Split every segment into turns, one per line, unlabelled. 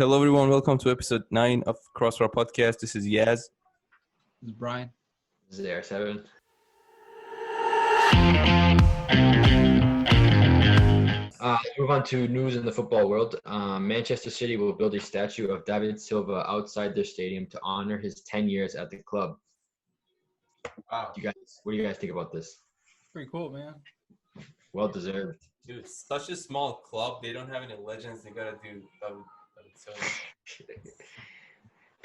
Hello, everyone. Welcome to episode 9 of Crossbar podcast. This is Yaz.
This is Brian.
This is AR7. Let's move on to news in the football world. Manchester City will build a statue of David Silva outside their stadium to honor his 10 years at the club.
Wow.
What do you guys think about this?
Pretty cool, man.
Well deserved.
Dude, such a small club. They don't have any legends. They gotta do David Silva.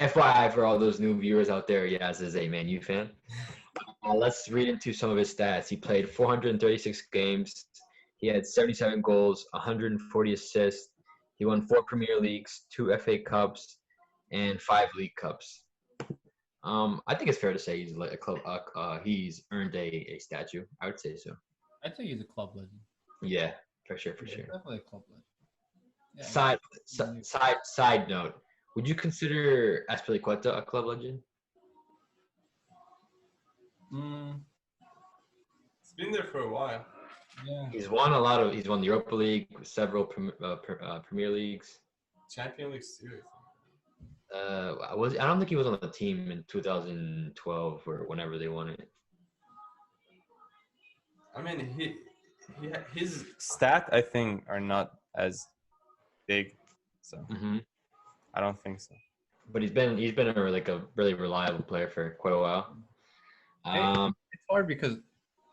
FYI for all those new viewers out there, Yaz is a Man U fan. Let's read into some of his stats. He played 436 games. He had 77 goals, 140 assists. He won 4 Premier Leagues, 2 FA Cups, and 5 League Cups. I think it's fair to say he's like a club. He's earned a statue. I would say so.
I think he's a club legend.
Yeah, for sure.
Definitely a club legend.
Yeah, side note. Would you consider Azpilicueta a club legend?
It's been there for a while.
Yeah.
He's won the Europa League, several Premier Leagues.
Champions League series.
I don't think he was on the team in 2012 or whenever they won it.
I mean, his stats, I think, are not as big, so I don't think so.
But he's been a really reliable player for quite a while.
It's hard because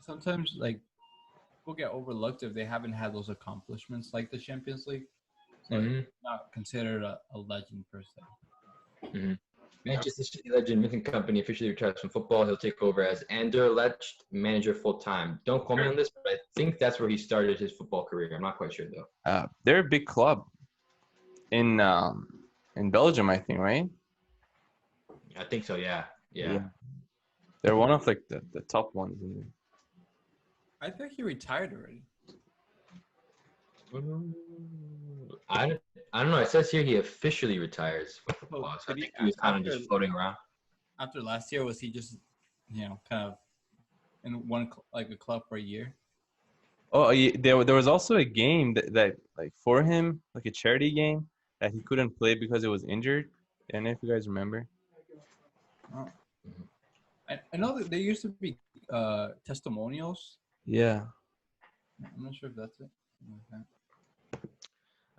sometimes people get overlooked if they haven't had those accomplishments like the Champions League. So it's not considered a legend per se.
Manchester City legend Vincent Kompany officially retires from football. He'll take over as Anderlecht manager full time. Don't quote me on this, but I think that's where he started his football career. I'm not quite sure though.
They're a big club in Belgium, I think, right?
I think so. Yeah.
They're one of the top ones.
I think he retired already.
I don't know. It says here he officially retires from football. So I think he was kind of just floating around.
After last year, was he just, kind of in one a club for a year?
Oh, there was also a game that for him, like a charity game, that he couldn't play because he was injured. I don't know if you guys remember.
Oh. I know that there used to be testimonials.
Yeah.
I'm not sure if that's it. Okay.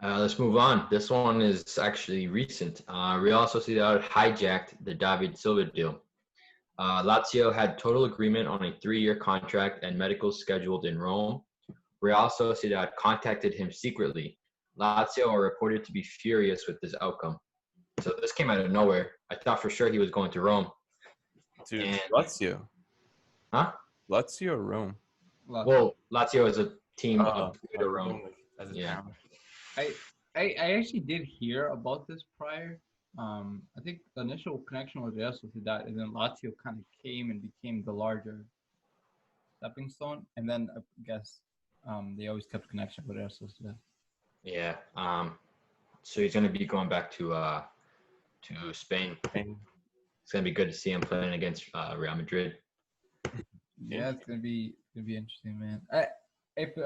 Let's move on. This one is actually recent. Real Sociedad hijacked the David Silva deal. Lazio had total agreement on a 3-year contract and medicals scheduled in Rome. Real Sociedad contacted him secretly. Lazio are reported to be furious with this outcome. So this came out of nowhere. I thought for sure he was going to Rome.
To Lazio.
Huh?
Lazio or Rome?
Well, Lazio is a team of Rome.
Yeah.
I actually did hear about this prior. I think the initial connection was Real Sociedad, and then Lazio kind of came and became the larger stepping stone. And then I guess they always kept connection with Real Sociedad.
Yeah. So he's going to be going back to Spain. It's going to be good to see him playing against Real Madrid.
Yeah, it's going to be interesting, man. If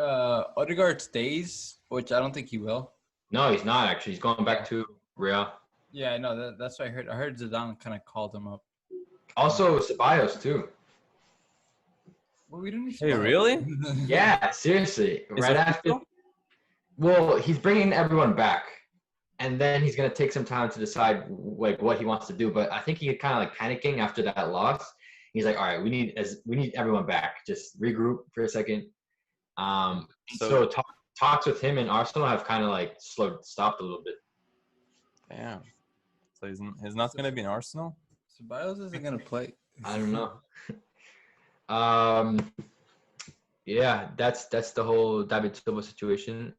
Odegaard stays, which I don't think he will.
No, he's not actually. He's going back to Real.
Yeah, I know. That's what I heard. I heard Zidane kind of called him up.
Also, Ceballos too.
Well, we didn't.
Hey, really?
Yeah, seriously. Right after. Well, he's bringing everyone back, and then he's gonna take some time to decide what he wants to do. But I think he's kind of panicking after that loss. He's like, all right, we need everyone back. Just regroup for a second. So talks with him and Arsenal have kind of stopped a little bit.
Damn. So he's not going to be in Arsenal?
Ceballos isn't going to play.
I don't know. Yeah, that's the whole David Silva situation.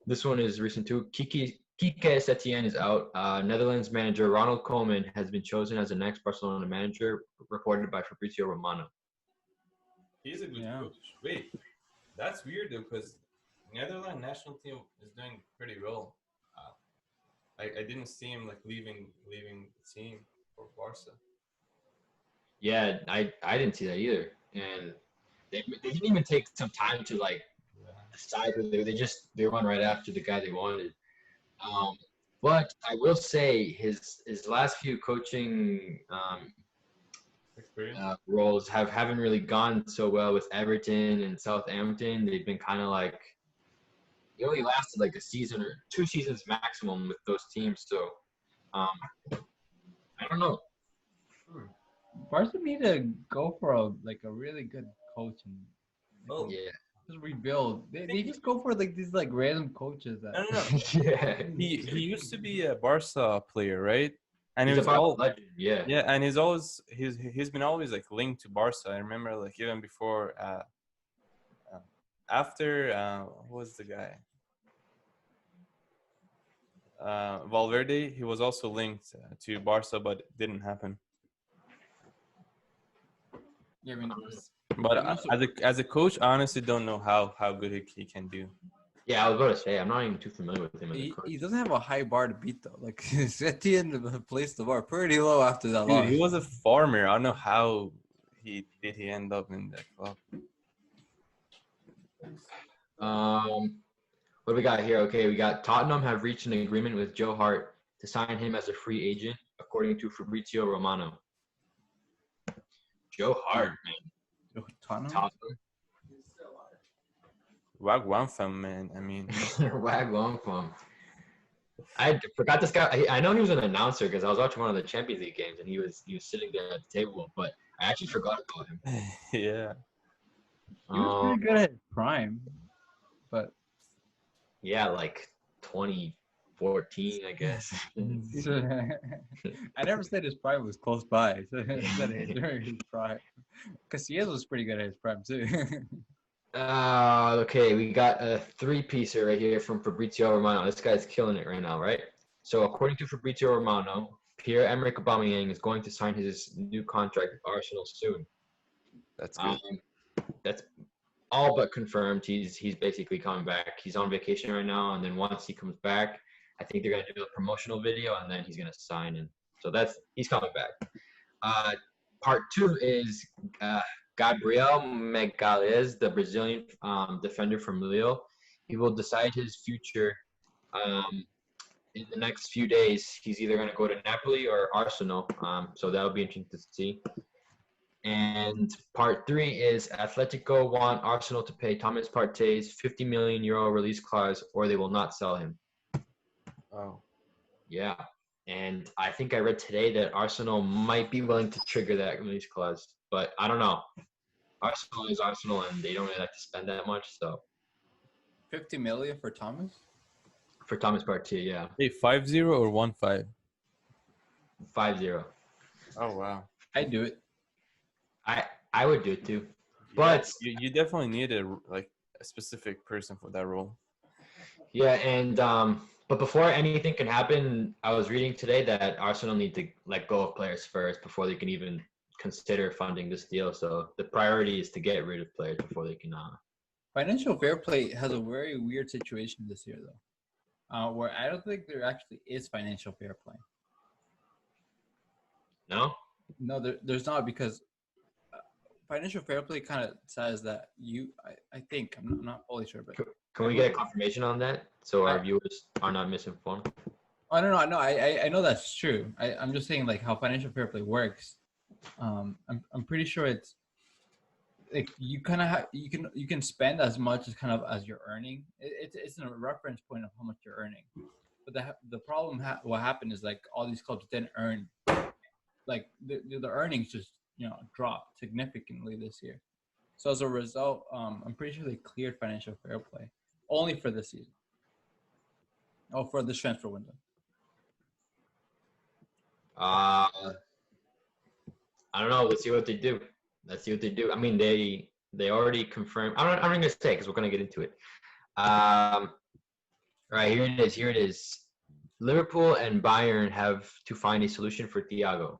This one is recent too. Kike Setien is out. Netherlands manager Ronald Koeman has been chosen as the next Barcelona manager, reported by Fabrizio Romano.
He's a good coach. Wait, that's weird though, because Netherlands national team is doing pretty well. I didn't see him leaving the team for Barca.
Yeah, I didn't see that either, and they didn't even take some time to decide who they won right after the guy they wanted. But I will say his last few coaching
Experience.
roles haven't really gone so well with Everton and Southampton. They've been kind of like he only lasted like a season or 2 seasons maximum with those teams. So I don't know.
Barca need to go for a really good coach and
Oh.
Yeah.
just rebuild. They just go for like these like random coaches that.
No.
Yeah.
He used to be a Barca player, right? And
He's
he was
a
all
legend. Yeah.
yeah, and he's been always like linked to Barca. I remember like even before after who was the guy? Valverde, he was also linked to Barca, but it didn't happen.
Yeah, I mean,
But
I'm also-
as a coach, I honestly don't know how good he can do.
Yeah, I was going to say I'm not even too familiar with him as a
he,
coach.
he doesn't have a high bar to beat though. Like Setien placed the bar pretty low after that
Dude,
loss.
he was a farmer. I don't know how he end up in that club.
What do we got here? Okay, we got Tottenham have reached an agreement with Joe Hart to sign him as a free agent, according to Fabrizio Romano. Joe Hart, man. Tottenham.
Wagwan fam, man. I mean,
Wag long from. I forgot this guy. I know he was an announcer because I was watching one of the Champions League games and he was sitting there at the table, but I actually forgot about him.
yeah.
He was pretty good at his prime, but
Yeah, like 2014, I guess.
I never said his prime was close by. So I said it during his prime. Casillas was pretty good at his prime too.
Okay, we got a three-piecer right here from Fabrizio Romano. This guy's killing it right now, right? So according to Fabrizio Romano, Pierre-Emerick Aubameyang is going to sign his new contract with Arsenal soon.
That's good.
That's all but confirmed. He's basically coming back. He's on vacation right now, and then once he comes back, I think they're gonna do a promotional video, and then he's gonna sign. And so he's coming back. Part two is Gabriel Magalhães, the Brazilian defender from Lille. He will decide his future in the next few days. He's either going to go to Napoli or Arsenal. So that'll be interesting to see. And part three is Atletico want Arsenal to pay Thomas Partey's €50 million release clause, or they will not sell him.
Oh.
Yeah. And I think I read today that Arsenal might be willing to trigger that release clause, but I don't know. Arsenal is Arsenal, and they don't really like to spend that much. So
50 million for Thomas?
For Thomas Partey, yeah.
Hey, 5-0 or 1-5?
5-0.
Oh wow.
I'd do it.
I would do it too. But
you definitely need a specific person for that role.
Yeah, and but before anything can happen, I was reading today that Arsenal need to let go of players first before they can even consider funding this deal. So the priority is to get rid of players before they can.
Financial fair play has a very weird situation this year, though, where I don't think there actually is financial fair play.
No?
No, there's not, because financial fair play kind of says that I think, I'm not fully sure, but
Can we get a confirmation on that so our viewers are not misinformed?
I don't know. No, I know that's true. I'm just saying like how financial fair play works. I'm pretty sure it's like you kind of you can spend as much as kind of as you're earning. It's a reference point of how much you're earning. But the problem what happened is like all these clubs didn't earn, like the earnings just dropped significantly this year. So as a result, I'm pretty sure they cleared financial fair play only for this season. Oh, for this transfer window.
I don't know. Let's see what they do. I mean, they already confirmed. I'm not going to say because we're going to get into it. All right, here it is. Liverpool and Bayern have to find a solution for Thiago.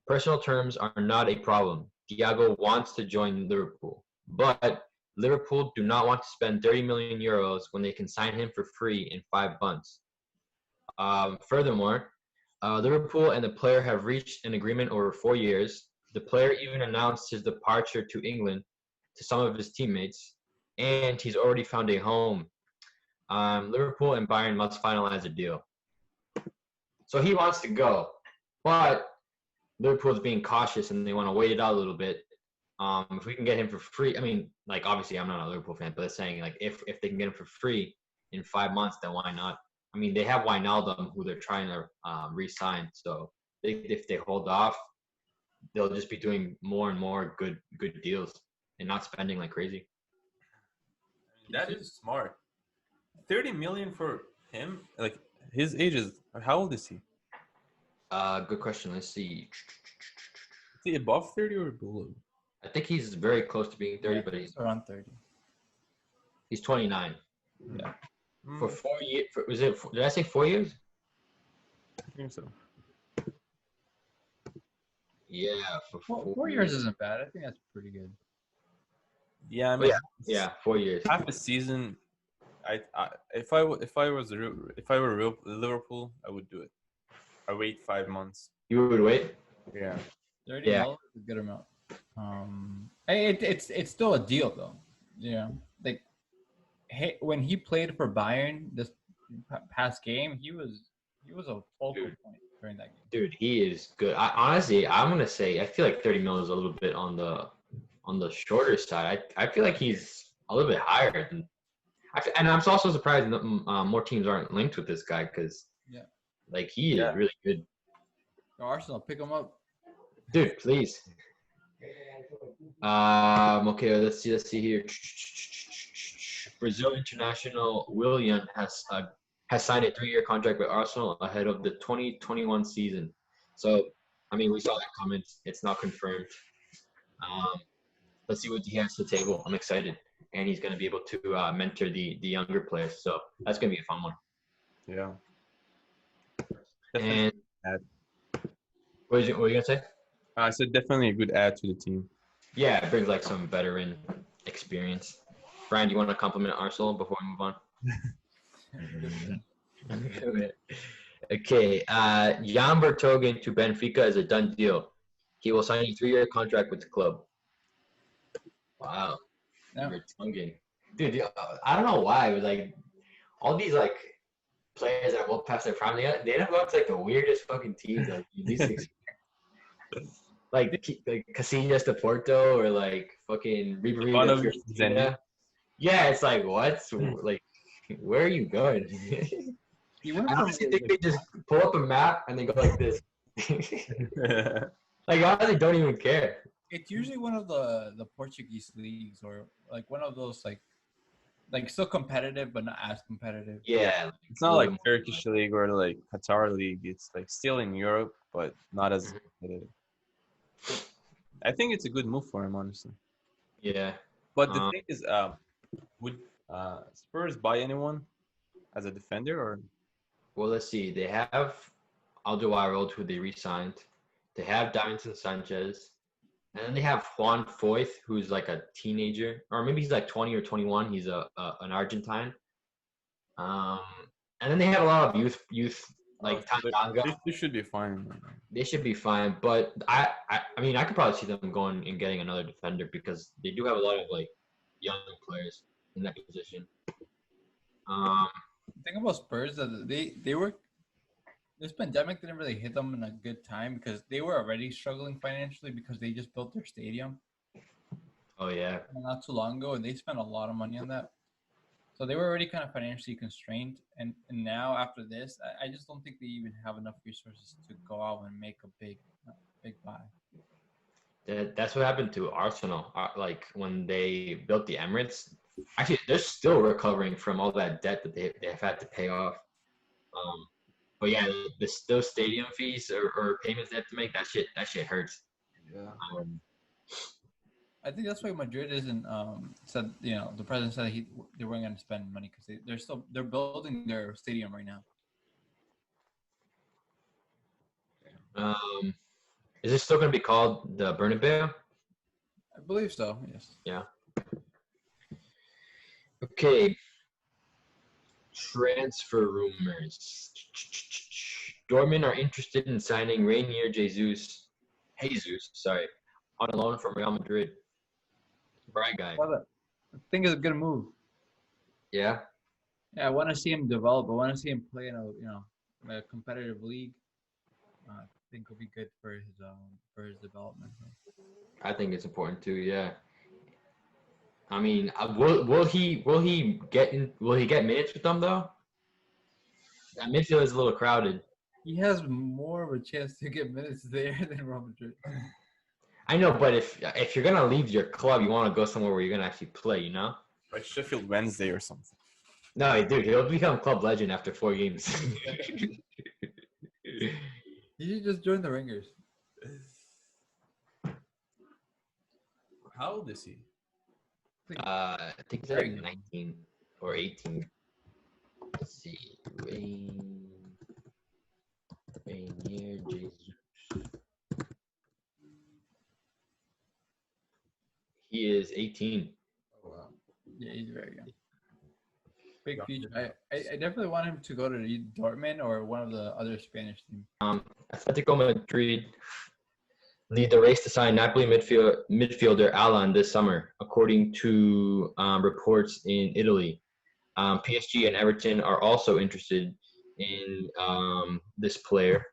Personal terms are not a problem. Thiago wants to join Liverpool, but Liverpool do not want to spend 30 million euros when they can sign him for free in 5 months. Furthermore, Liverpool and the player have reached an agreement over 4 years. The player even announced his departure to England to some of his teammates, and he's already found a home. Liverpool and Bayern must finalize a deal. So he wants to go, but Liverpool's being cautious and they want to wait it out a little bit. If we can get him for free, I mean, like obviously I'm not a Liverpool fan, but it's saying like if they can get him for free in 5 months, then why not? I mean, they have Wijnaldum who they're trying to re-sign, so if they hold off, they'll just be doing more and more good deals and not spending like crazy.
That is smart. 30 million for him? Like his age is how old is he?
Good question. Let's see.
Is he above 30 or below?
I think he's very close to being 30, but
he's around 30.
He's 29.
Yeah.
For 4 years, did I say 4 years?
I think so.
Yeah, for
4 years isn't bad. I think that's pretty good.
Yeah, I mean,
yeah, 4 years.
half a season. If I were Liverpool, I would do it. I wait 5 months.
You would wait?
Yeah.
30 mil is a good amount. It's still a deal though. Yeah, like when he played for Bayern this past game, he was a focal point during that game.
Dude, he is good. Honestly, I'm gonna say I feel like 30 mil is a little bit on the shorter side. I feel like he's a little bit higher than. And I'm also surprised that more teams aren't linked with this guy because like he is really good.
Arsenal, pick him up,
dude. Please. Okay, let's see here. Brazil international Willian has signed a 3-year contract with Arsenal ahead of the 2021 season. So, I mean, we saw that coming. It's not confirmed. Let's see what he has to the table. I'm excited, and he's going to be able to mentor the younger players. So that's going to be a fun one.
Yeah.
And what are you going to say?
I said definitely a good add to the team.
Yeah, it brings like some veteran experience. Brian, do you want to compliment Arsenal before we move on? Okay, Jan Vertonghen to Benfica is a done deal. He will sign a 3-year contract with the club. Wow. Yeah. Vertonghen. Dude, I don't know why, but like all these like players that walk past their prime, they end up going to like the weirdest fucking teams. Like these things. Like Casillas to Porto or like fucking Ribéry to Fiorentina. Yeah, it's like what? Like, where are you going? I honestly think they just pull up a map and they go like this. Like honestly, don't even care.
It's usually one of the Portuguese leagues or like one of those like still competitive but not as competitive.
Yeah,
it's not like Turkish league or like Qatar league. It's like still in Europe but not as competitive. I think it's a good move for him, honestly.
Yeah.
But the thing is, would Spurs buy anyone as a defender or?
Well, let's see. They have Alderweireld, who they re-signed. They have Davinson Sanchez. And then they have Juan Foyth, who's like a teenager. Or maybe he's like 20 or 21. He's an Argentine. And then they have a lot of youth like Tanganga.
They should be fine.
They should be fine, but I mean I could probably see them going and getting another defender because they do have a lot of like young players in that position.
The thing about Spurs that they were this pandemic didn't really hit them in a good time because they were already struggling financially because they just built their stadium.
Oh yeah.
Not too long ago, and they spent a lot of money on that. So they were already kind of financially constrained, and now after this, I just don't think they even have enough resources to go out and make a big buy.
That's what happened to Arsenal. Like when they built the Emirates, actually they're still recovering from all that debt that they've had to pay off. But yeah, those stadium fees or payments they have to make, that shit hurts.
Yeah.
I think that's why Madrid isn't said. You know, the president said they weren't going to spend money because they're building their stadium right now.
Is this still going to be called the Bernabeu?
I believe so. Yes.
Yeah. Okay. Transfer rumors. Dortmund are interested in signing Rainier Jesus, on a loan from Real Madrid. Bright guy.
I think it's a good move.
Yeah.
Yeah, I want to see him develop. I want to see him play in a competitive league. I think will be good for his development.
I think it's important too. Yeah. I mean, will he get minutes with them though? That midfield is a little crowded.
He has more of a chance to get minutes there than Real Madrid.
I know, but if you're gonna leave your club, you want to go somewhere where you're gonna actually play, you know?
Like Sheffield Wednesday or something.
No, dude, he'll become club legend after 4 games.
He should just join the Ringers.
How old is he?
I think he's like 19 or 18. Let's see. Rainier Jesus. He is 18.
Oh wow. Yeah, he's very young. Big future. I definitely want him to go to Dortmund or one of the other Spanish teams.
Atletico Madrid lead the race to sign Napoli midfielder Alan this summer, according to reports in Italy. PSG and Everton are also interested in this player,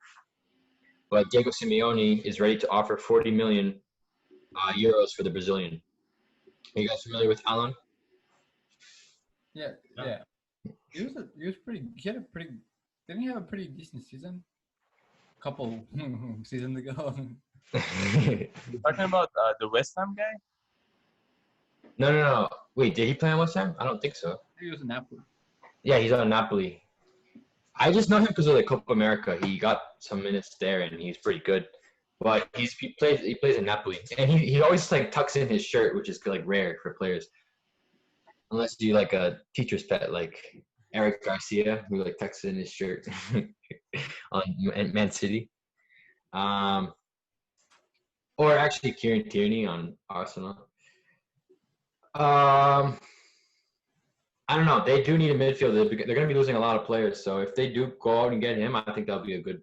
but Diego Simeone is ready to offer 40 million euros for the Brazilian. Are you guys familiar with Alan?
Yeah. He was pretty. Didn't he have a pretty decent season? A couple seasons ago.
You're talking about the West Ham guy?
No. Wait, did he play on West Ham? I don't think so.
He was in Napoli.
Yeah, he's on Napoli. I just know him because of the Copa America. He got some minutes there, and he's pretty good. But he plays in Napoli, and he always like tucks in his shirt, which is like rare for players, unless you like a teacher's pet like Eric Garcia, who like tucks in his shirt on Man City, or actually Kieran Tierney on Arsenal. I don't know. They do need a midfielder. They're going to be losing a lot of players. So if they do go out and get him, I think that'll be a good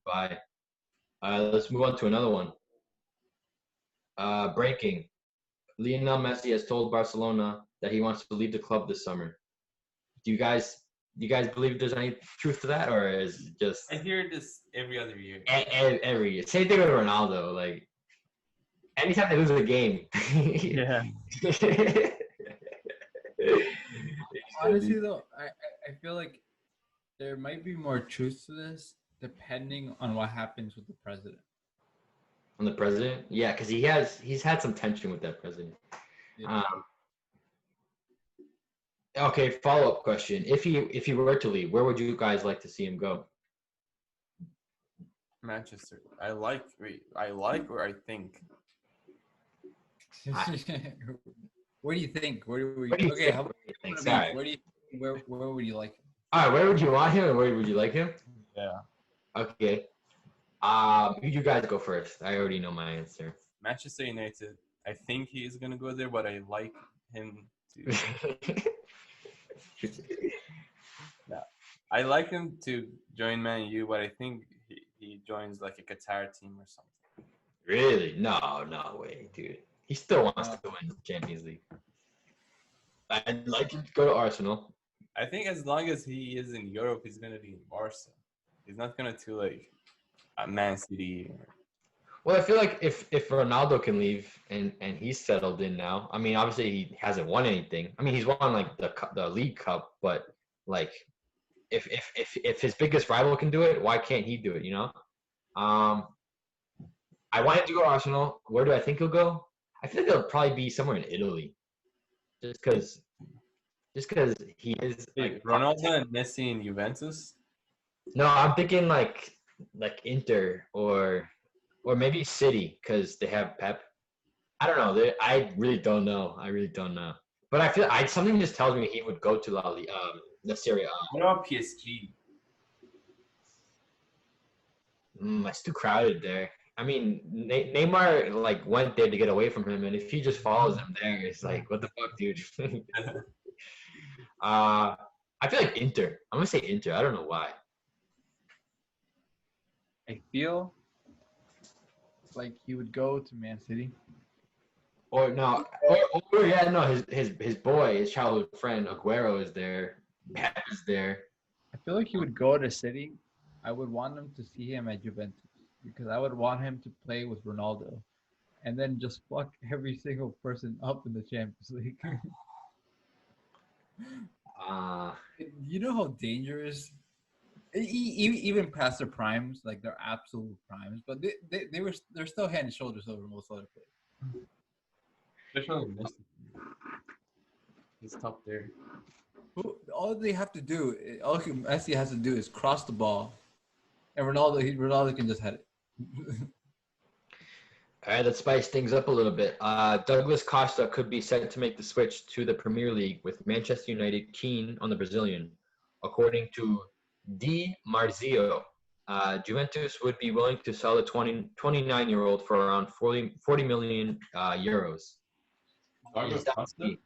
buy. Let's move on to another one. Breaking. Lionel Messi has told Barcelona that he wants to leave the club this summer. Do you guys believe there's any truth to that, or is it just?
I hear this every other year.
Every year. Same thing with Ronaldo. Like, anytime they lose a game.
Yeah.
Honestly, though, I feel like there might be more truth to this depending on what happens with the president.
On the president? Yeah, because he's had some tension with that president.
Yeah.
Okay, follow-up question. If he were to leave, where would you guys like to see him go?
Manchester. I like or I think.
What do you think? Where do we?
What do you
Okay,
think?
how
What do you think?
about
Sorry.
where do you? Where would you like him?
All right, where would you want him, and where would you like him?
Yeah.
Okay. You guys go first. I already know my answer.
Manchester United. I think he is gonna go there, but I like him to. I like him to join Man U, but I think he joins like a Qatar team or something.
Really? No way, dude. He still wants to win the Champions League. I'd like him to go to Arsenal.
I think as long as he is in Europe, he's gonna be in Barca. He's not gonna do like a Man City.
Well, I feel like if Ronaldo can leave and he's settled in now. I mean, obviously he hasn't won anything. I mean, he's won like the League Cup, but like if his biggest rival can do it, why can't he do it? You know. I want him to go to Arsenal. Where do I think he'll go? I feel like he'll probably be somewhere in Italy, just because he is like
Ronaldo and Messi in Juventus.
No, I'm thinking like Inter or maybe City because they have Pep. I don't know. I really don't know. But I feel something just tells me he would go to the Serie A.
What about PSG?
It's too crowded there. I mean, Neymar like went there to get away from him, and if he just follows him there, it's like, what the fuck, dude? I feel like Inter. I'm gonna say Inter. I don't know why.
I feel like he would go to Man City.
Or no, his boy, his childhood friend Aguero is there. Pep is there.
I feel like he would go to City I would want him to see him at Juventus because I would want him to play with Ronaldo and then just fuck every single person up in the Champions League.
Uh,
You know how dangerous, even past their primes, like their absolute primes, but they're still head and shoulders over most other players.
Especially Messi. He's top there.
All they have to do, all Messi has to do is cross the ball, and Ronaldo can just head it.
all right, let's spice things up a little bit. Douglas Costa could be set to make the switch to the Premier League with Manchester United keen on the Brazilian. According to Di Marzio, Juventus would be willing to sell the 29-year-old for around 40 million euros.
Douglas Costa?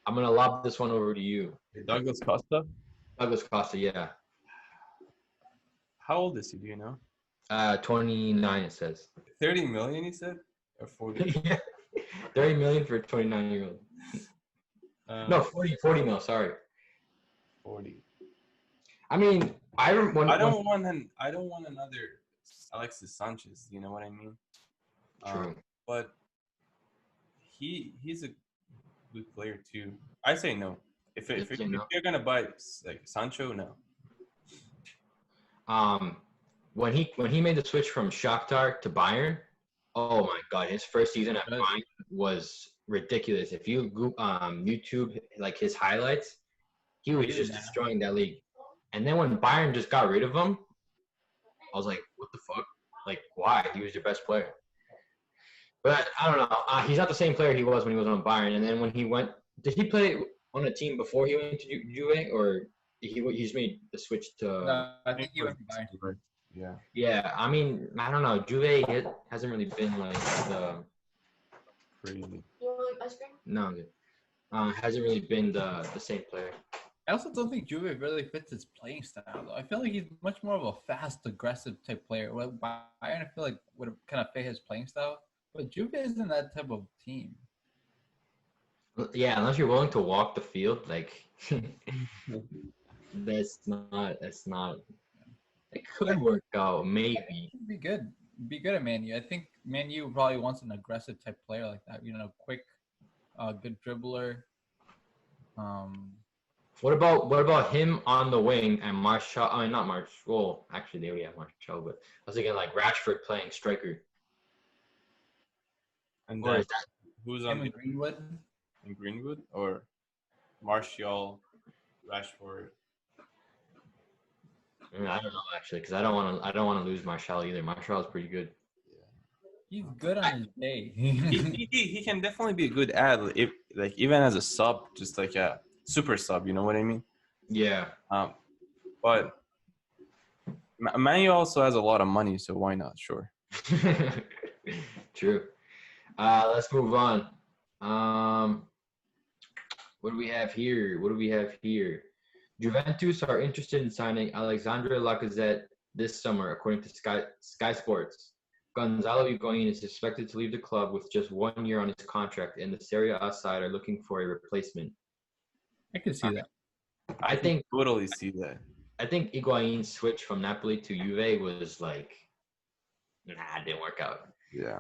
I'm going to lob this one over to you.
Douglas Costa?
Douglas Costa, yeah.
How old is he? Do you know?
29, it says.
30 million, he said? Or 40?
30 million for a 29-year-old. No, 40 mil, sorry.
40.
I mean, I don't want
another Alexis Sanchez, you know what I mean?
True.
But he's a good player too. I say no. If you're gonna buy like Sancho, no.
When he made the switch from Shakhtar to Bayern, oh my God, his first season at Bayern was ridiculous. If you YouTube like his highlights, he was just destroying that league. And then when Bayern just got rid of him, I was like, what the fuck? Like, why? He was your best player. But I don't know. He's not the same player he was when he was on Bayern. And then when he went, did he play on a team before he went to Juve, or he just made the switch to?
No, I think he went to Bayern.
Yeah.
Yeah, I mean, I don't know. Juve hasn't really been like the
crazy.
You want ice cream?
No, I'm good. Hasn't really been the same player.
I also don't think Juve really fits his playing style, though. I feel like he's much more of a fast, aggressive type player. Well, Bayern, I feel like would kind of fit his playing style, but Juve isn't that type of team.
Yeah, unless you're willing to walk the field, like that's not. It could work out, maybe.
Be good. Be good at Man U. I think Man U probably wants an aggressive type player like that. You know, quick, good dribbler.
What about him on the wing and Martial? I mean, not Martial. Well, actually, they already have Martial, but I was thinking like Rashford playing striker.
And
Or
then
is that
who's on
in Greenwood?
In Greenwood or Martial, Rashford?
I don't know actually, because I don't want to lose Martial either. Martial is pretty good.
He's good on his day.
he can definitely be a good ad, if like even as a sub, just like a super sub. You know what I mean?
Yeah.
But Man U also has a lot of money, so why not? Sure.
True. Let's move on. What do we have here? Juventus are interested in signing Alexandre Lacazette this summer, according to Sky Sports. Gonzalo Higuain is expected to leave the club with just 1 year on his contract, and the Serie A side are looking for a replacement.
I can see that.
I think totally see that.
I think Higuain's switch from Napoli to Juve was like, it didn't work out.
Yeah.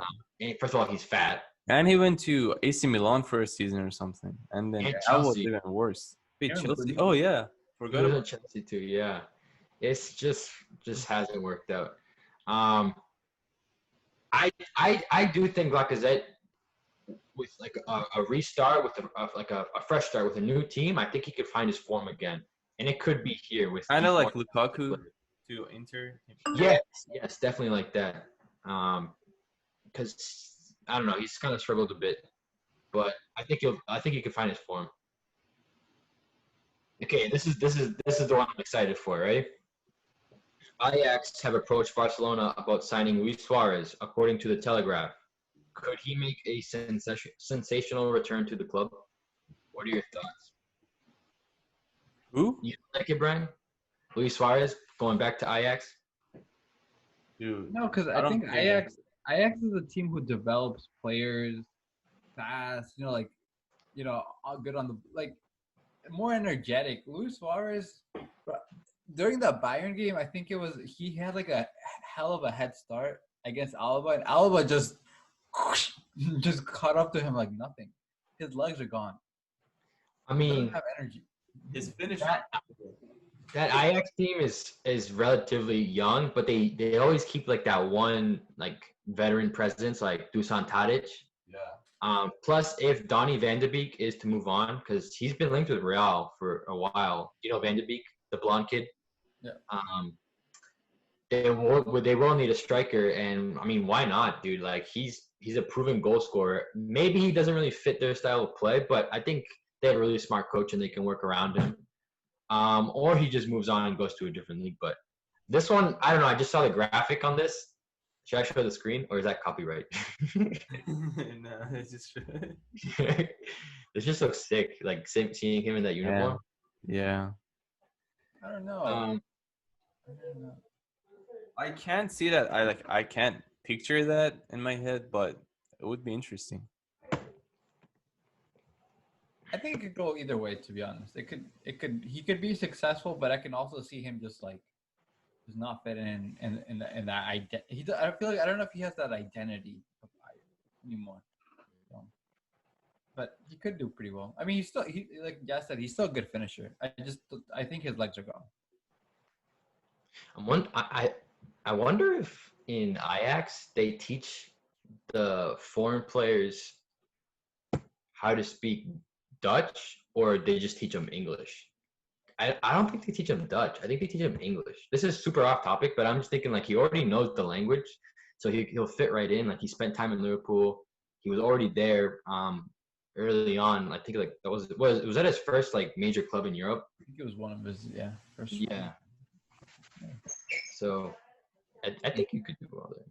First of all, he's fat.
And he went to AC Milan for a season or something, and then that was even worse. Wait, Chelsea? Oh yeah, forgot about
Chelsea too. Yeah, it's just hasn't worked out. I do think Lacazette with like a restart with a fresh start with a new team, I think he could find his form again, and it could be here with
kind of like Lukaku to Inter.
Yes, definitely like that. Because I don't know, he's kind of struggled a bit, but I think he can find his form. Okay, this is the one I'm excited for, right? Ajax have approached Barcelona about signing Luis Suarez, according to the Telegraph. Could he make a sensational return to the club? What are your thoughts?
Who?
You like it, Brian? Luis Suarez going back to Ajax?
Dude,
No, because I think Ajax is a team who develops players fast. Good on the more energetic. Luis Suarez, during the Bayern game, I think he had like a hell of a head start against Alaba, and Alaba just caught up to him like nothing. His legs are gone.
I
He doesn't
mean,
have energy.
His finish.
that Ajax team is relatively young, but they always keep like that one like veteran presence like Dusan Tadic.
Yeah.
Plus, if Donny Van de Beek is to move on, because he's been linked with Real for a while. You know Van de Beek, the blonde kid.
Yeah.
They will need a striker, and I mean, why not, dude? Like he's a proven goal scorer. Maybe he doesn't really fit their style of play, but I think they have a really smart coach and they can work around him. Or he just moves on and goes to a different league. But this one, I don't know. I just saw the graphic on this. Should I show the screen, or is that copyright?
No, it's just.
It just looks sick. Like seeing him in that uniform.
Yeah.
I don't know. I don't know.
I can't see that. I can't picture that in my head, but it would be interesting.
I think it could go either way. To be honest, he could be successful, but I can also see him just not fit in that identity. I feel like I don't know if he has that identity of anymore. So, but he could do pretty well. I mean, he like Jazz said, he's still a good finisher. I think his legs are gone.
I wonder if in Ajax they teach the foreign players how to speak Dutch, or they just teach them English. I don't think they teach him Dutch. I think they teach him English. This is super off topic, but I'm just thinking like he already knows the language, so he'll fit right in. Like he spent time in Liverpool. He was already there early on. I think like was that his first like major club in Europe?
I think it was one of his first.
Yeah. So I think you could do well there.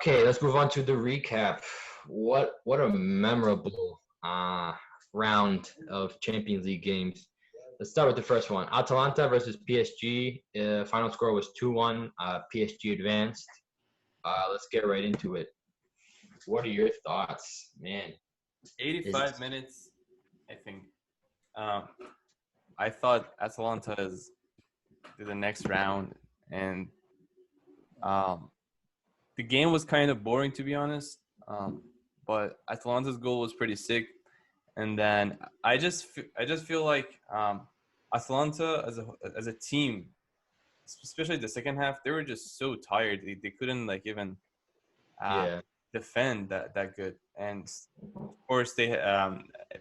Okay, let's move on to the recap. What a memorable round of Champions League games. Let's start with the first one. Atalanta versus PSG. Final score was 2-1. PSG advanced. Let's get right into it. What are your thoughts, man?
85 minutes, I think. I thought Atalanta is to the next round, and the game was kind of boring, to be honest. But Atalanta's goal was pretty sick, and then I just feel like Atalanta as a team, especially the second half, they were just so tired. They couldn't like even defend that good. And of course they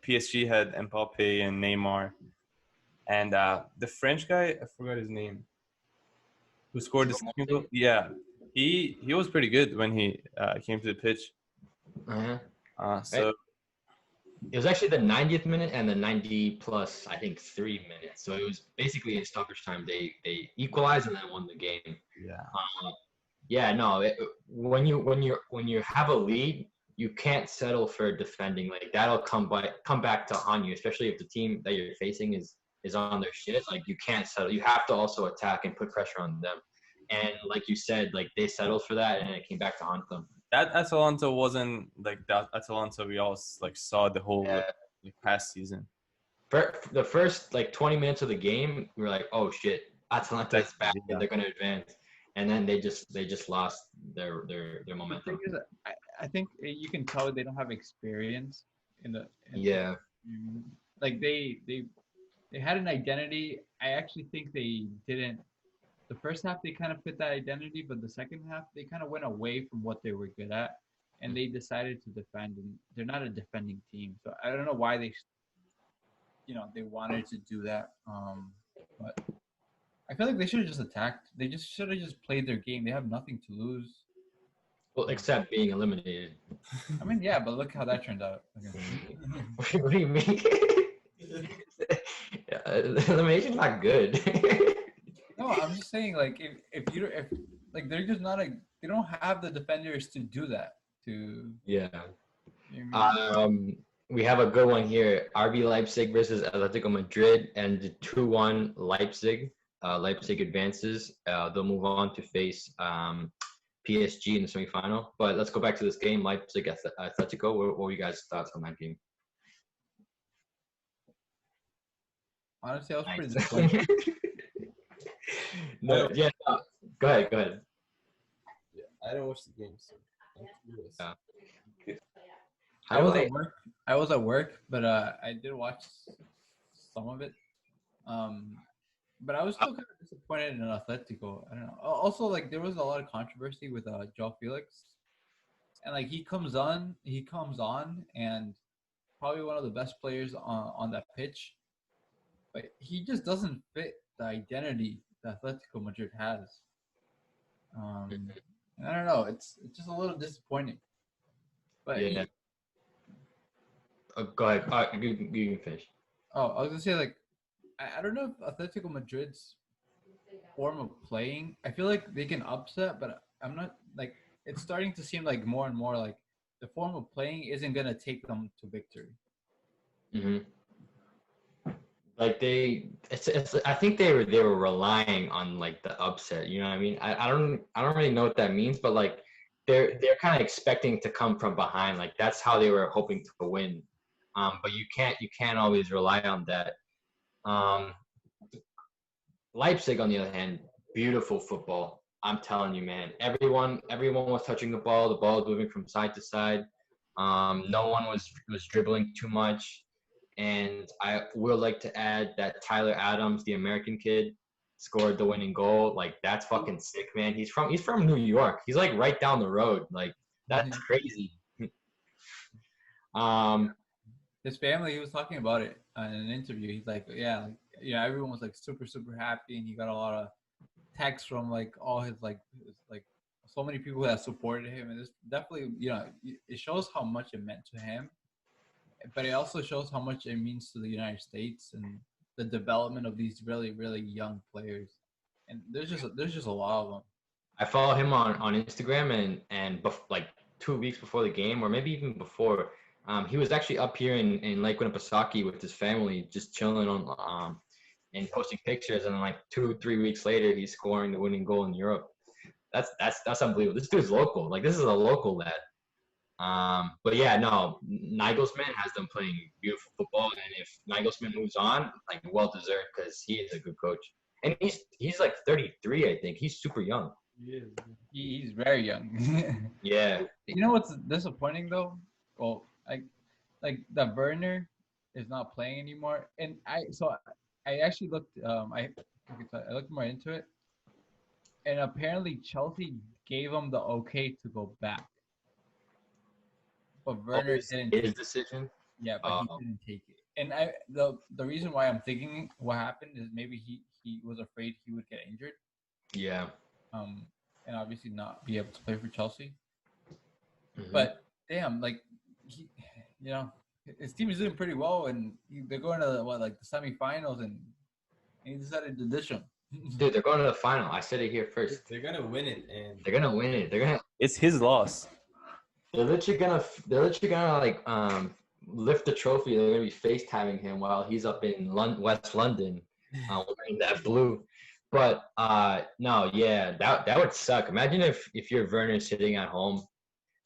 PSG had Mbappe and Neymar, and the French guy, I forgot his name, who scored the second goal. Yeah, he was pretty good when he came to the pitch. So
it was actually the 90th minute and the 90 plus, I think, 3 minutes. So it was basically in stoppage time. They equalized and then won the game.
Yeah.
When you have a lead, you can't settle for defending. Like that'll come back to haunt you, especially if the team that you're facing is on their shit. Like you can't settle. You have to also attack and put pressure on them. And like you said, like they settled for that, and it came back to haunt them.
That Atalanta wasn't like that Atalanta we all like saw the whole past season.
For the first like 20 minutes of the game, we were like, "Oh shit, Atalanta is back, and they're gonna advance." And then they just lost their momentum.
I think you can tell they don't have experience like they had an identity. I actually think they didn't. The first half they kind of fit that identity, but the second half they kind of went away from what they were good at, and they decided to defend. And they're not a defending team, so I don't know why they wanted to do that. But I feel like they should have just attacked. They just should have just played their game. They have nothing to lose.
Well, except being eliminated.
I mean, yeah, but look how that turned out.
Okay. What do you mean? Elimination's not good.
No, I'm just saying, like, if they're just not they don't have the defenders to do that.
Yeah.
You know what I mean?
We have a good one here. RB Leipzig versus Atletico Madrid, and 2-1 Leipzig. Leipzig advances. They'll move on to face PSG in the semifinal. But let's go back to this game, Leipzig Atletico. What were you guys' thoughts on that game?
Honestly, I was pretty
Nice.
disappointed.
No, go ahead.
Yeah, I don't watch the game, so I'm curious.
Yeah.
I was at work, but I did watch some of it. But I was still kind of disappointed in Atletico. I don't know. Also, like there was a lot of controversy with Joao Felix, and like he comes on, and probably one of the best players on that pitch, but he just doesn't fit the identity that Atletico Madrid has. I don't know. It's just a little disappointing. But
Yeah. Go ahead. You can finish.
I was gonna say like I don't know if Atletico Madrid's form of playing. I feel like they can upset, but I'm not like it's starting to seem like more and more like the form of playing isn't gonna take them to victory.
Mm-hmm. Like I think they were relying on like the upset. You know what I mean? I don't really know what that means, but like they're kind of expecting to come from behind. Like that's how they were hoping to win. But you can't always rely on that. Leipzig, on the other hand, beautiful football. I'm telling you, man. Everyone was touching the ball. The ball was moving from side to side. No one was dribbling too much. And I would like to add that Tyler Adams, the American kid, scored the winning goal. Like that's fucking sick, man. He's from New York. He's like right down the road. Like that's crazy.
His family, he was talking about it in an interview. He's like, everyone was like super happy, and he got a lot of texts from like all his like so many people that supported him, and it's definitely it shows how much it meant to him, but it also shows how much it means to the United States and the development of these really young players. And there's just a lot of them.
I follow him on Instagram, and like 2 weeks before the game, or maybe even before, he was actually up here in Lake Winnipesaukee with his family, just chilling on and posting pictures. And then like 2-3 weeks later, he's scoring the winning goal in Europe. That's unbelievable. This dude's local. Like this is a local lad. But yeah, no, Nagelsmann has them playing beautiful football, and if Nagelsmann moves on, like well deserved, because he is a good coach, and he's like 33, I think. He's super young.
Yeah, he's very young.
Yeah.
You know what's disappointing though? Well, like that Werner is not playing anymore, and I actually looked. I looked more into it, and apparently Chelsea gave him the okay to go back. But Werner didn't.
His decision.
Yeah, but he didn't take it. And the reason why I'm thinking what happened is maybe he was afraid he would get injured.
Yeah.
And obviously not be able to play for Chelsea.
Mm-hmm.
But damn, like his team is doing pretty well, and they're going to the semifinals, and he decided to ditch him.
Dude, they're going to the final. I said it here first.
They're gonna win it, and
they're gonna win it.
It's his loss.
They're literally gonna like lift the trophy. They're gonna be FaceTiming him while he's up in West London, wearing that blue. But no, yeah, that would suck. Imagine if you're Werner sitting at home,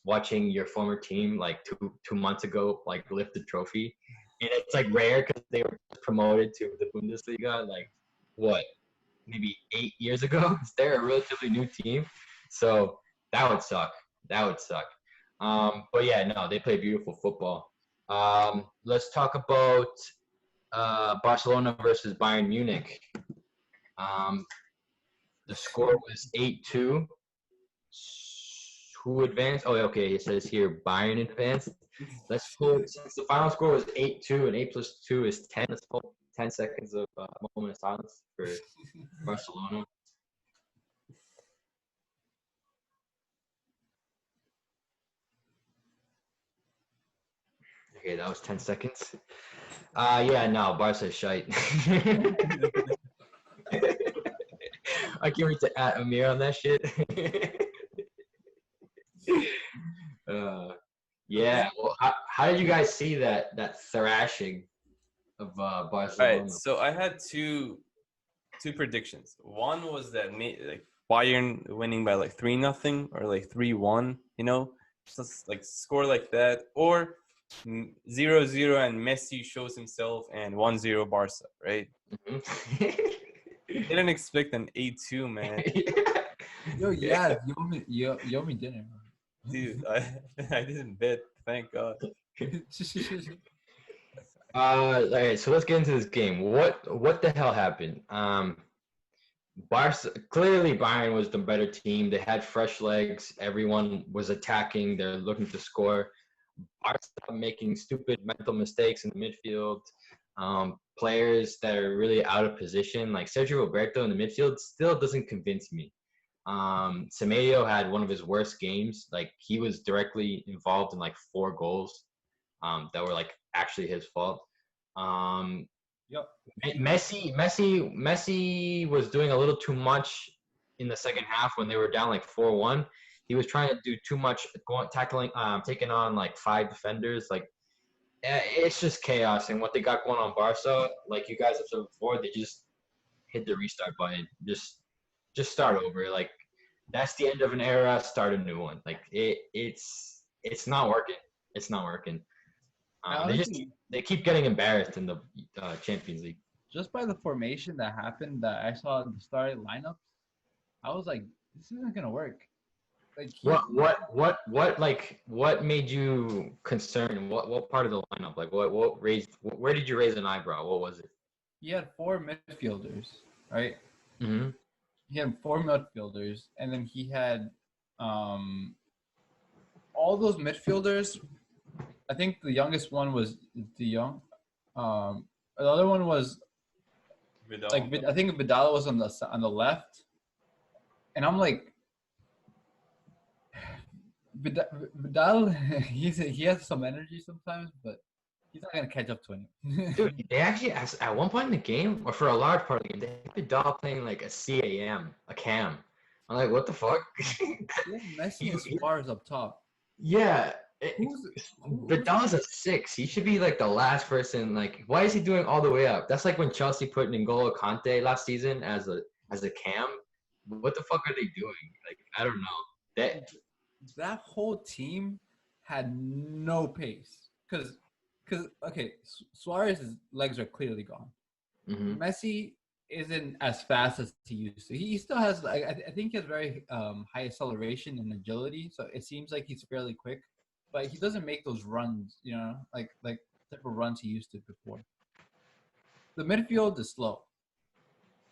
watching your former team like two months ago like lift the trophy, and it's like rare because they were promoted to the Bundesliga like what, maybe 8 years ago. They're a relatively new team, so that would suck. But yeah, no, they play beautiful football. Let's talk about Barcelona versus Bayern Munich. The score was 8-2. Who advanced? Oh, okay. It says here Bayern advanced. Let's pull. Since the final score was 8-2 and 8 + 2 is 10. Let's pull 10 seconds of moment of silence for Barcelona. Okay, that was 10 seconds. Yeah, no, Barca's shite. I can't wait to add Amir on that shit. Yeah. Well, how did you guys see that thrashing of Barcelona?
All right, so I had two predictions. One was that Bayern winning by like 3-0 or like 3-1, you know, just like score like that, or 0-0 and Messi shows himself and 1-0 Barca, right? Didn't expect an 8-2, man.
Yeah, you owe me dinner.
Dude, I didn't bet, thank God.
All right, so let's get into this game. What the hell happened? Barca, clearly Bayern was the better team. They had fresh legs. Everyone was attacking. They're looking to score. Barca making stupid mental mistakes in the midfield. Players that are really out of position, like Sergio Roberto in the midfield, still doesn't convince me. Semedo had one of his worst games. Like, he was directly involved in like 4 goals that were like actually his fault.
Yep.
Messi was doing a little too much in the second half when they were down like 4-1. He was trying to do too much, taking on like 5 defenders. Like, it's just chaos. And what they got going on Barca, like you guys have said before, they just hit the restart button. Just start over. Like, that's the end of an era. Start a new one. Like, it's not working. It's not working. They keep getting embarrassed in the Champions League.
Just by the formation that happened that I saw in the starting lineups, I was like, this isn't gonna work. Like,
what made you concerned? What part of the lineup? Like, where did you raise an eyebrow? What was it?
he had 4 midfielders, right?
Mm-hmm.
He had 4 midfielders, and then he had all those midfielders. I think the youngest one was De Jong. The other one was
Vidal.
like I think Vidal was on the left, and I'm like, Vidal. He has some energy sometimes, but he's not gonna catch up to him.
Dude, they actually at one point in the game, or for a large part of the game, they had Vidal playing like a cam. I'm like, what the fuck?
Messi and Suarez up top.
Yeah. Vidal's
Who's
a 6. He should be like the last person. Like, why is he doing all the way up? That's like when Chelsea put N'Golo Kante last season as a cam. What the fuck are they doing? Like, I don't know.
that whole team had no pace because okay, Suarez's legs are clearly gone.
Mm-hmm.
Messi isn't as fast as he used to. He still has like I think he has very high acceleration and agility, so it seems like he's fairly quick, but he doesn't make those runs, you know, like type of runs he used to before. The midfield is slow.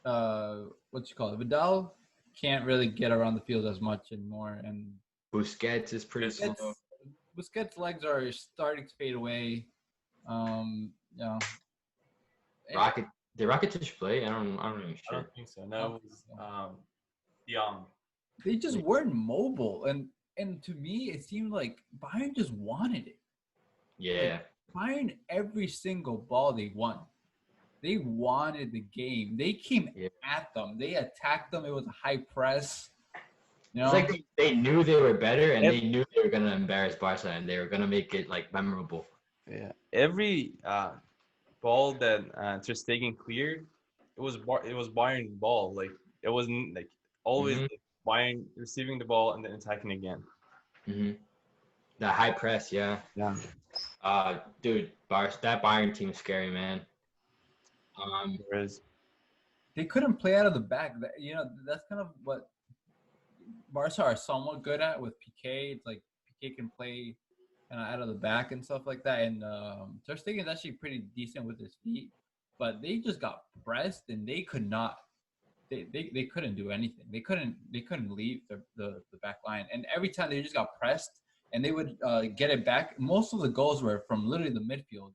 What you call it? Vidal can't really get around the field as much anymore, and
Busquets is pretty slow.
Busquets' legs are starting to fade away. You know.
Did Rakitic play? I don't even sure.
I don't think so. No, it was Young.
They just weren't mobile, and to me, it seemed like Bayern just wanted it.
Yeah.
Like, Bayern, every single ball they won. They wanted the game. They came at them. They attacked them. It was a high press. You know?
It's like they knew they were better, and they knew they were gonna embarrass Barca, and they were gonna make it like memorable.
Yeah. Every ball that Ter Stegen cleared, it was Bayern ball. Like, it wasn't like always Bayern receiving the ball and then attacking again.
Mm-hmm. The high press, yeah.
Yeah.
Dude, that Bayern team is scary, man.
There is.
They couldn't play out of the back. You know, that's kind of what Barca are somewhat good at with PK. It's like PK can play kind of out of the back and stuff like that. And Ter Stegen is actually pretty decent with his feet, but they just got pressed and they could not. They couldn't do anything. They couldn't leave the back line. And every time they just got pressed and they would get it back. Most of the goals were from literally the midfield.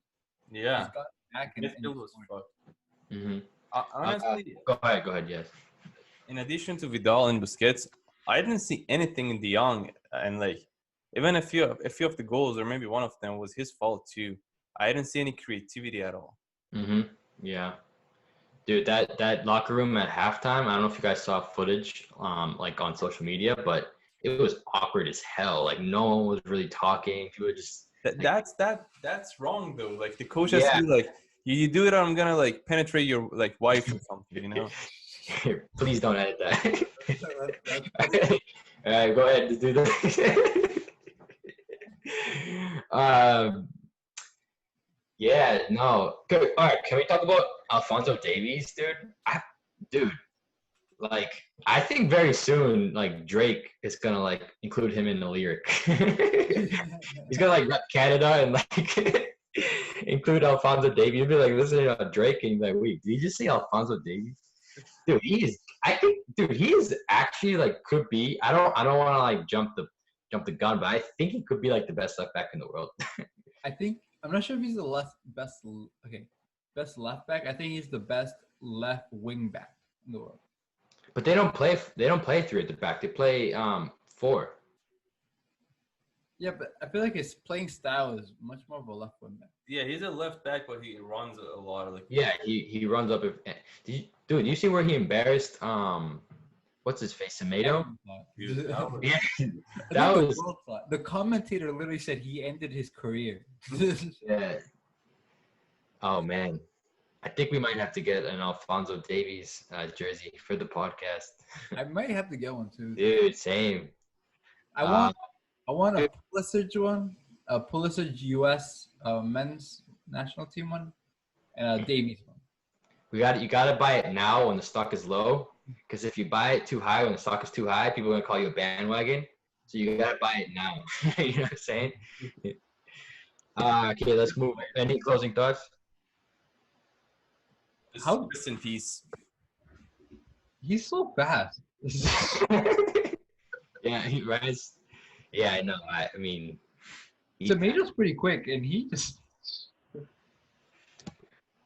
Yeah.
Just got back
Midfield was fucked.
Mm-hmm.
Honestly,
go ahead, yes.
In addition to Vidal and Busquets, I didn't see anything in De Jong, and like even a few of the goals, or maybe one of them, was his fault too. I didn't see any creativity at all.
Mm-hmm. Yeah, dude, that locker room at halftime. I don't know if you guys saw footage, like on social media, but it was awkward as hell. Like, no one was really talking. People just
that's wrong though. Like, the coach has to be like, you do it, or I'm gonna like penetrate your like wife or something, you know.
Please don't edit that.
That's
All right, go ahead to do that. Yeah, no. Good. All right, can we talk about Alphonso Davies, dude? Like, I think very soon, like Drake is gonna like include him in the lyric. He's gonna like rep Canada and like include Alphonso Davies. You'll be like listening to Drake and be like, wait, did you just say Alphonso Davies? Dude, he is actually like could be. I don't want to like jump the gun, but I think he could be like the best left back in the world.
I think I'm not sure if he's the best left back. I think he's the best left wing back in the world.
But they don't play three at the back. They play 4.
Yeah, but I feel like his playing style is much more of a left wing back.
Yeah, he's a left back, but he runs a lot of like.
Yeah, he runs up. Dude, you see where he embarrassed what's his face, Semedo? Yeah, that was
the commentator literally said he ended his career.
Yeah. Oh man, I think we might have to get an Alphonso Davies jersey for the podcast.
I might have to get one too.
Dude, same.
I want a Pulisic one, a Pulisic US men's national team one, and a Davies one.
You gotta buy it now when the stock is low, because if you buy it too high when the stock is too high, people are gonna call you a bandwagon. So you gotta buy it now. You know what I'm saying? Okay, let's move. Any closing thoughts?
How
rest in peace.
He's so fast.
Yeah, he runs. Yeah, I know. I mean,
Semedo's pretty quick, and he just.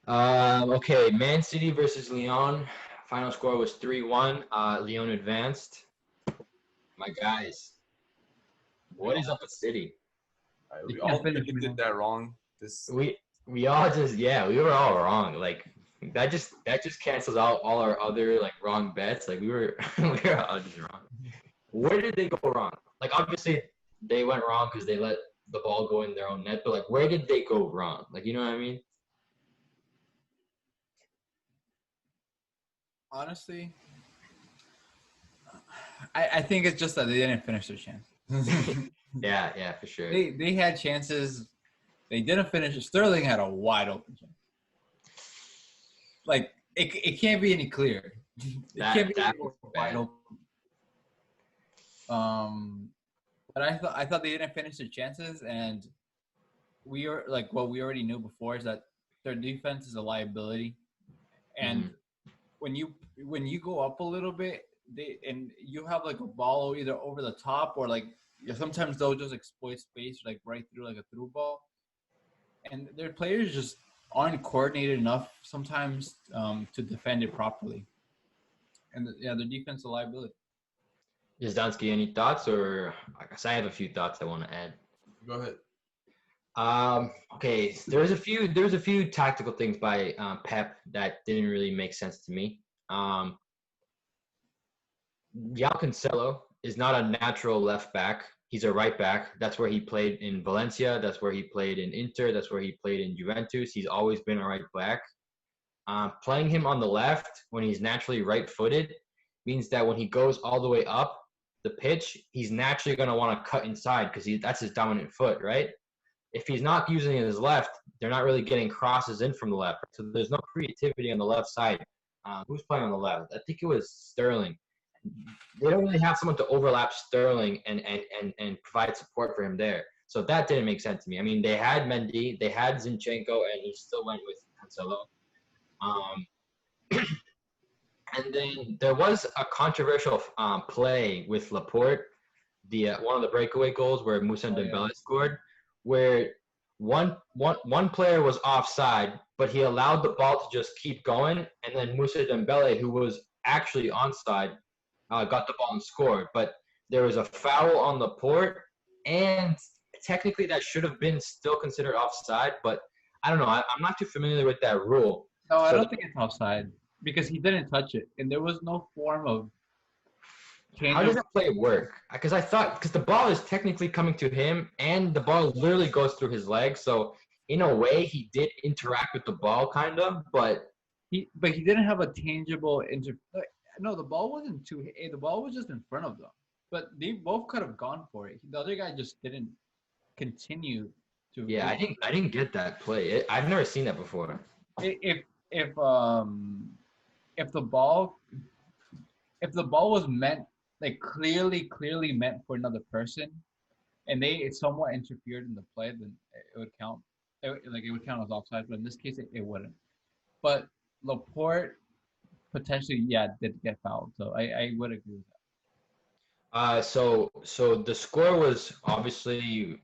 Okay, Man City versus Lyon. Final score was 3-1. Lyon advanced. My guys, what is up with City?
We all did that wrong.
We all just we were all wrong. Like that just cancels out all our other like wrong bets. Like we were all just wrong. Where did they go wrong? Like obviously they went wrong because they let the ball go in their own net. But like where did they go wrong? Like you know what I mean?
Honestly, I think it's just that they didn't finish their chance.
Yeah, for sure.
They had chances. They didn't finish it. Sterling had a wide open chance. Like it can't be any clearer. It can't be any more wide open. But I thought they didn't finish their chances, and we are like what we already knew before is that their defense is a liability, and when you go up a little bit, and you have like a ball either over the top or like sometimes they'll just exploit space like right through like a through ball, and their players just aren't coordinated enough sometimes to defend it properly, and their defense is a liability.
Zdansky, any thoughts? Or I guess I have a few thoughts I want to add.
Go ahead.
Okay, there's a few tactical things by Pep that didn't really make sense to me. João Cancelo is not a natural left back. He's a right back. That's where he played in Valencia. That's where he played in Inter. That's where he played in Juventus. He's always been a right back. Playing him on the left when he's naturally right-footed means that when he goes all the way up the pitch, he's naturally going to want to cut inside because that's his dominant foot, right? If he's not using his left, they're not really getting crosses in from the left. So there's no creativity on the left side. Who's playing on the left? I think it was Sterling. They don't really have someone to overlap Sterling and provide support for him there. So that didn't make sense to me. I mean, they had Mendy, they had Zinchenko, and he still went with Cancelo. And then there was a controversial play with Laporte, one of the breakaway goals where Moussa Dembele scored, where one player was offside, but he allowed the ball to just keep going, and then Moussa Dembele, who was actually onside, got the ball and scored. But there was a foul on Laporte, and technically that should have been still considered offside, but I don't know. I'm not too familiar with that rule.
No, I don't think it's offside because he didn't touch it, and there was no form of change.
How does that play work? Because the ball is technically coming to him, and the ball literally goes through his legs. So in a way, he did interact with the ball, kind of. But
but he didn't have a tangible no, the ball wasn't the ball was just in front of them. But they both could have gone for it. The other guy just didn't continue to.
Yeah, I didn't get that play. I've never seen that before.
If the ball was meant like clearly meant for another person, and they somewhat interfered in the play, then it would count. It would count as offside, but in this case, it wouldn't. But Laporte potentially, did get fouled, so I would agree with that.
So the score was obviously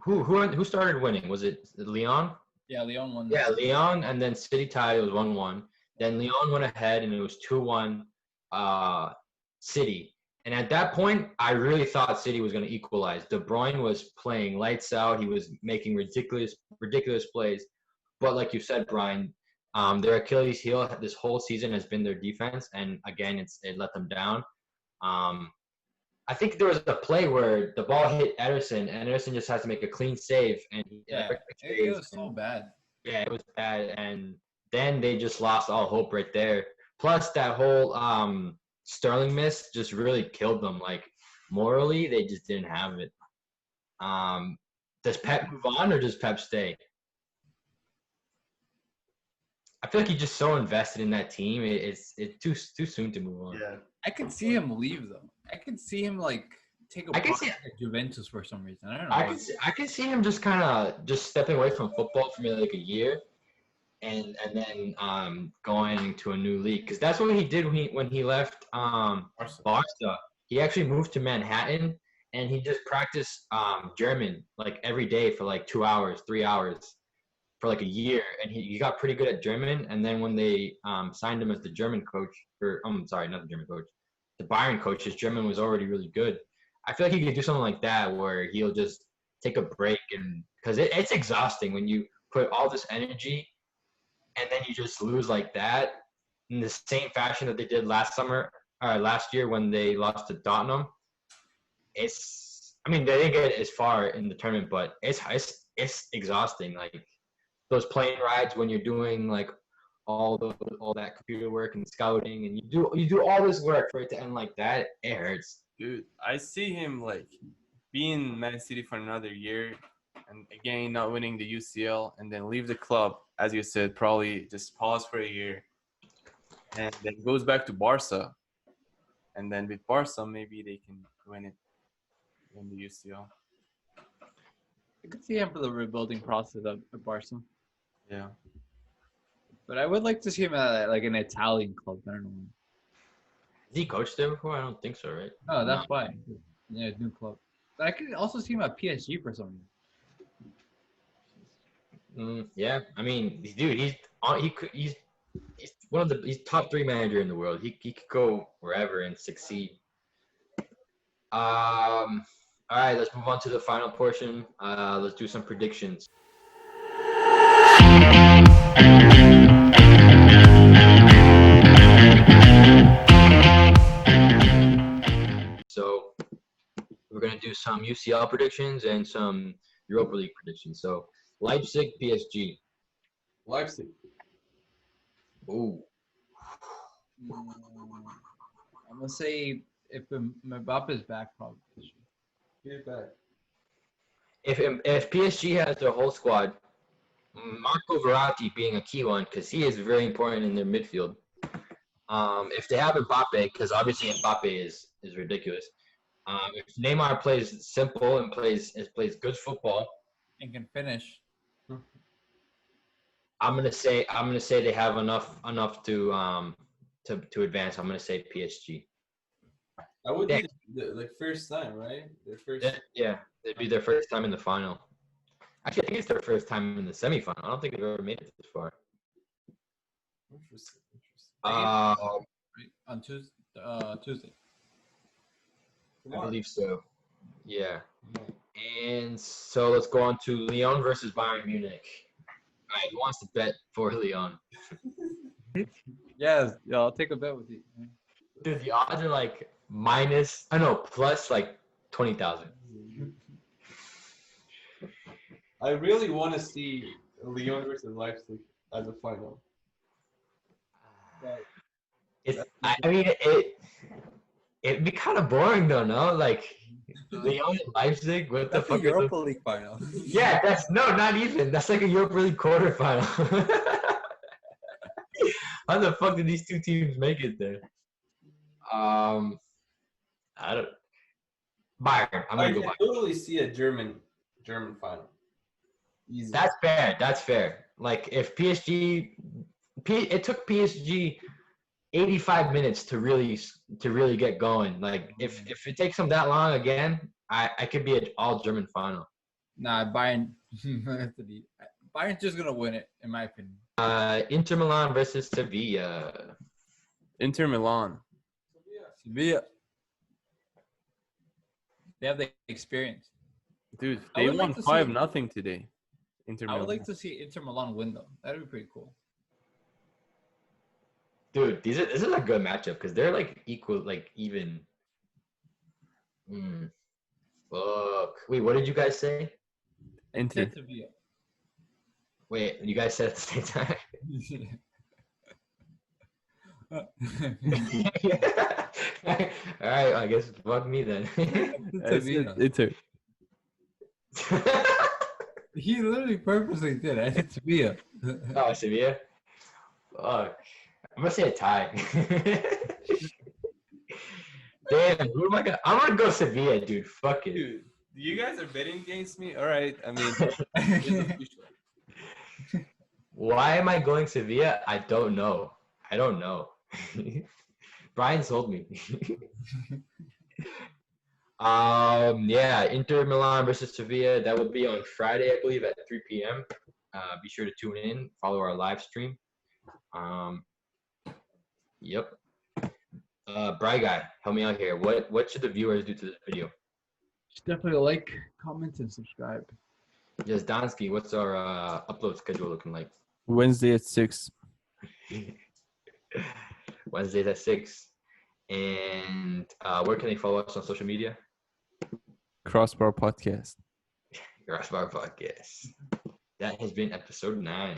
who started winning? Was it Leon?
Yeah, Leon won.
Yeah, Leon, and then City tied. It was 1-1. Then Leon went ahead, and it was 2-1 City. And at that point, I really thought City was going to equalize. De Bruyne was playing lights out. He was making ridiculous plays. But like you said, Brian, their Achilles heel this whole season has been their defense, and again, it let them down. I think there was a play where the ball hit Ederson, and Ederson just has to make a clean save. And
it was so bad.
Yeah, it was bad, and then they just lost all hope right there. Plus, that whole Sterling miss just really killed them. Like morally, they just didn't have it. Does Pep move on or does Pep stay? I feel like he's just so invested in that team. It's too soon to move on.
Yeah,
I could see him leave though. I could see him like take a punt at Juventus for some reason. I don't know.
I can see him just kind of just stepping away from football for maybe like a year, and then going to a new league, because that's what he did when he left Barca. He actually moved to Manhattan, and he just practiced German like every day for like 2 hours, 3 hours for like a year, and he got pretty good at German. And then when they signed him as the German coach, or sorry, not the German coach, the Bayern coach, his German was already really good. I feel like he could do something like that where he'll just take a break, and because it's exhausting when you put all this energy and then you just lose like that in the same fashion that they did last year when they lost to Tottenham. I mean, they didn't get as far in the tournament, but it's exhausting. Like those plane rides when you're doing like all that computer work and scouting, and you do all this work for it to end like that. It hurts.
Dude, I see him like being Man City for another year, and again not winning the UCL, and then leave the club, as you said, probably just pause for a year, and then goes back to Barca, and then with Barca maybe they can win the UCL.
I could see him for the rebuilding process of Barca.
Yeah.
But I would like to see him at like an Italian club. I don't know.
Has he coached there before? I don't think so, right?
Oh, that's why. Yeah, new club. But I could also see him at PSG for some reason.
Yeah, I mean, dude, he's one of he's top 3 manager in the world. He could go wherever and succeed. All right, let's move on to the final portion. Let's do some predictions. So we're gonna do some UCL predictions and some Europa League predictions. So Leipzig, PSG.
Leipzig.
Ooh.
I'm gonna say if Mbappe's back, probably.
Get back.
If PSG has their whole squad, Marco Verratti being a key one because he is very important in their midfield. If they have Mbappe, because obviously Mbappe is ridiculous. If Neymar plays simple and plays good football
and can finish,
I'm gonna say they have enough to advance. I'm gonna say PSG.
That would be the first time, right?
Yeah, it'd be their first time in the final. Actually, I think it's their first time in the semifinal. I don't think they've ever made it this far.
Interesting.
On Tuesday.
I believe so. Yeah. And so let's go on to Lyon versus Bayern Munich. All right, who wants to bet for Lyon?
Yes, I'll take a bet with you.
Dude, the odds are like plus like 20,000.
I really want to see Lyon versus Leipzig as a final.
It'd be kind of boring though, no? Like Lyon and Leipzig, what the
That's a
fuck?
Europa League final.
Yeah, not even. That's like a Europa League quarterfinal. How the fuck did these two teams make it there? I don't. Bayern. I'm
I
gonna go
can
Bayern.
totally see a German final. Easy.
That's fair. That's fair. Like if it took PSG 85 minutes to really get going. Like if it takes them that long again, I could be an all German final.
Nah, Bayern. Bayern's just gonna win it, in my opinion.
Inter Milan versus Sevilla.
Inter Milan.
Sevilla. They have the experience.
Dude,
I
they
would like
won
to
5-0 today. Inter
I
Milan.
would like to see Inter Milan win though. That'd be pretty cool.
Dude, this is a good matchup because they're like equal, like even. Fuck. Wait, what did you guys say?
Inter.
Sevilla.
Wait, you guys said at the same time. All right, I guess fuck me then.
Inter.
He literally purposely did. I said Sevilla.
Oh, Sevilla. Fuck. I'm gonna say a tie. Damn, who am I gonna? I'm gonna go Sevilla, dude. Fuck it.
Dude, you guys are betting against me? All right. I mean,
Why am I going Sevilla? I don't know. Brian sold me. Yeah, Inter Milan versus Sevilla. That would be on Friday, I believe, at 3 p.m. Be sure to tune in. Follow our live stream. Yep. Bry guy, help me out here. What should the viewers do to this video?
Just definitely like, comment, and subscribe.
Yes, Donsky, what's our upload schedule looking like?
Wednesday at 6.
Wednesdays at 6. And where can they follow us on social media?
Crossbar Podcast.
Crossbar Podcast. That has been episode 9.